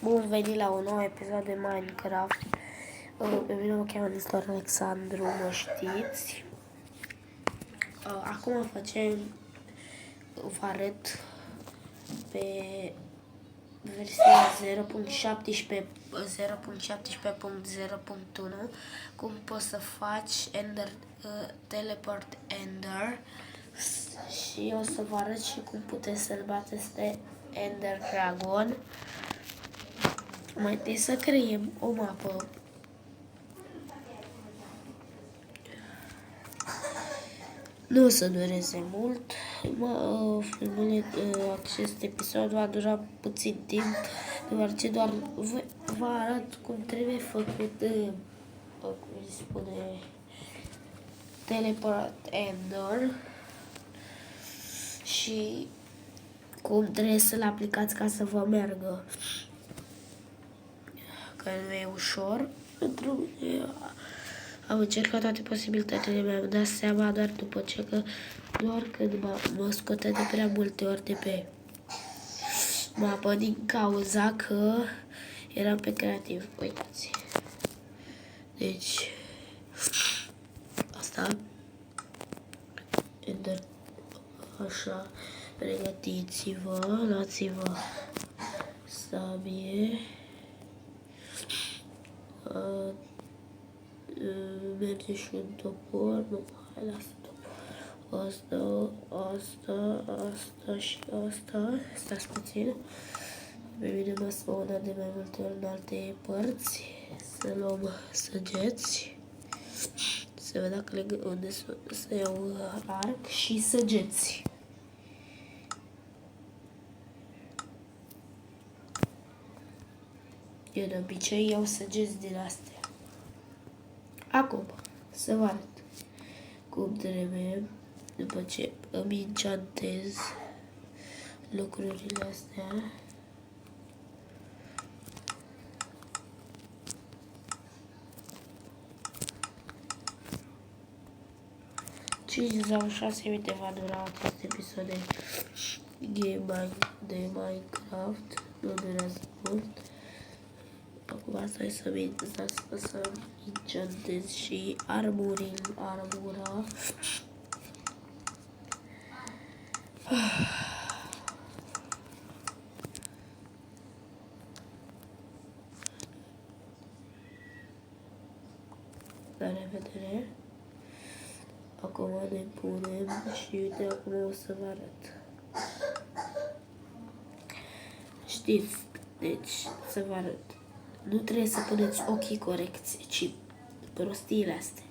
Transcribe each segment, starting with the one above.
Bun venit la un nou episod de Minecraft. Pe mine mă cheamă Nestor Alexandru, mă știți. Acum vă arăt pe versiunea 0.17 0.17.0.1 cum poți să faci teleport Ender și o să vă arăt și cum puteți să-l bateți pe Ender Dragon. Mai întâi să creăm o mapă. Nu o să dureze mult. Acest episod va dura puțin timp, deoarece doar vă arăt cum trebuie făcut, cum se spune, teleport Ender și cum trebuie să-l aplicați ca să vă meargă. Că nu e ușor. Pentru mine am încercat toate posibilitățile, mi-am dat seama doar după ce că doar când mă scotea de prea multe ori de pe mapă din cauza că eram pe creativ. Uitați. Deci asta Ender, așa, pregătiți-vă, luați-vă sabie. Merge și un topor, nu, hai, lasă topor. Asta și asta. Stați puțin. Pe mine mă spune de mai multe ori în alte părți. Să luăm săgeți. Să vedem dacă unde să iau arc și săgeți. Eu de obicei iau săgeți din astea. Acum, să vă arăt cum trebuie, după ce îmi enchantez lucrurile astea. Cinci sau 6 minute va dura acest episod de Minecraft, nu durează mult. Acum asta e să enchantez și armura. La revedere. Acum ne punem și uite acum o să vă arăt. Știți, deci să vă arăt. Nu trebuie să puneți ochii corecți, ci prostiile astea.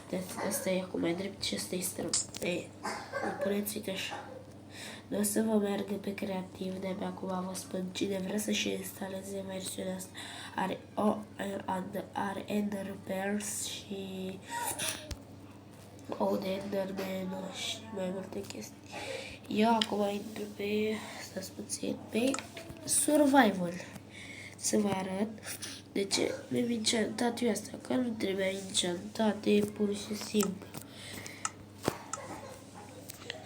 Deci asta e acum mai drept și asta e strâmb. Îl puneți, uite așa. Nu o să vă meargă pe creativ, de-abia acum vă spun, cine vrea să-și instaleze versiunea asta. Are Ender Pearls și de Enderman și mai multe chestii. Eu acum intru stați puțin, pe Survival. Să vă arăt de ce mi-am enchantat eu asta, că nu trebuia enchantat, e pur și simplu.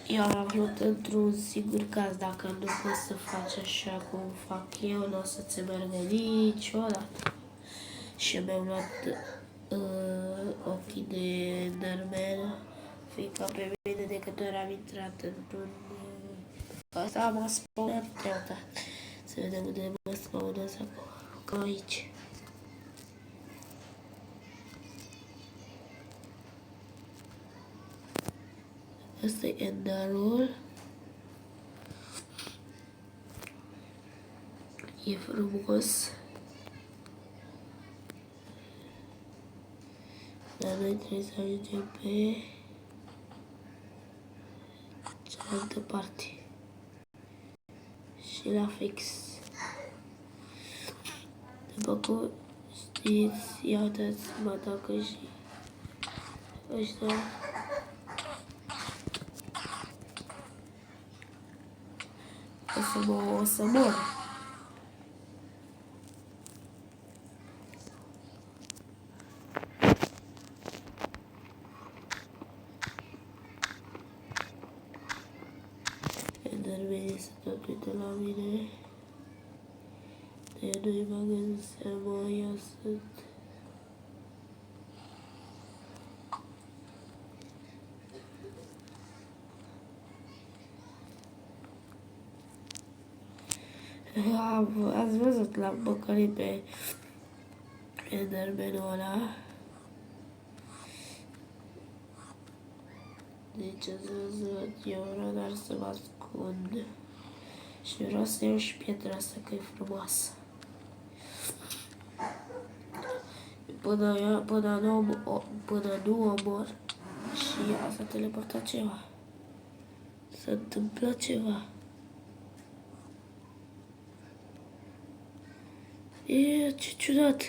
Eu am aflat într-un singur caz, dacă nu poți să faci așa cum fac eu, nu o să-ți meargă niciodată. Și mi-am luat ochii de Enderman, fiindcă pe mine de câte ori am intrat într-un... Asta m-a spawnat, iată. Să vedem unde mă spawnează acum. Ca aici. Asta e Enderul. E frumos. Dar noi trebuie să ajungem pe cealaltă parte. Și la fix. După cum știți, ia uitați, mă atacă și ăștia. O să mor. Enderman se tot uită la mine. nu-i bag în seamă, eu sunt... Ați văzut, l-am păcălit pe Enderman-ul ăla. Deci ați văzut, eu vreau doar să mă ascund. Și vreau să iau și pietra asta, că e frumoasă. Până nu omor și s-a teleportat ceva. S-a întâmplat ceva. E, ce ciudat.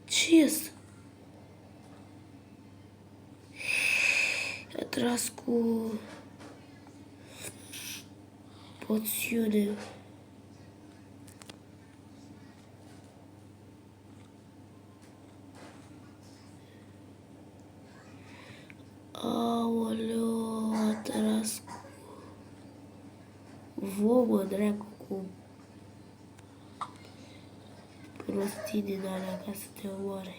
Ce este? A tras cu poțiune. Aoleu, a tras cu vomă, dracu, cu prostii din alea ca să te omoare.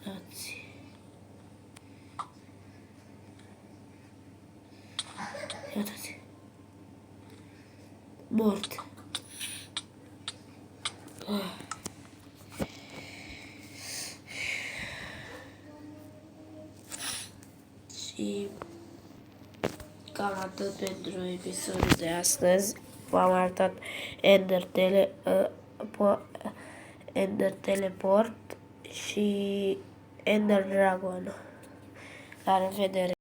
Dați. Iată-te. Mort. Și cam atât pentru episodul de astăzi. V-am arătat Ender Teleport și Ender Dragon. La revedere!